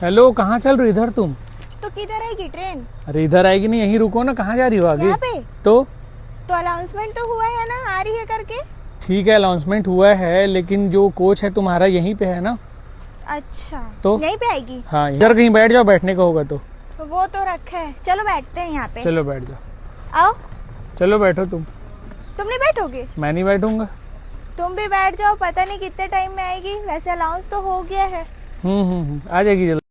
Hello, कहाँ चल रही इधर तुम? तो किधर आएगी ट्रेन? अरे इधर आएगी नहीं, यहीं रुको ना। कहाँ जा रही हो आगे? यहाँ पे तो अनाउंसमेंट तो हुआ है ना, आ रही है करके। ठीक है, अनाउंसमेंट हुआ है, लेकिन जो कोच है तुम्हारा यहीं पे है ना। अच्छा, तो यहीं पे आएगी। हाँ, इधर कहीं बैठ जाओ, बैठने का होगा तो। वो तो रखा है, चलो बैठते हैं यहाँ पे। चलो बैठ जाओ। आओ। चलो बैठो तुम नहीं बैठोगे? मैं नहीं बैठूंगा। तुम भी बैठ जाओ, पता नहीं कितने टाइम में आएगी। वैसे अलाउंस तो हो गया है। आ जाएगी जल्दी।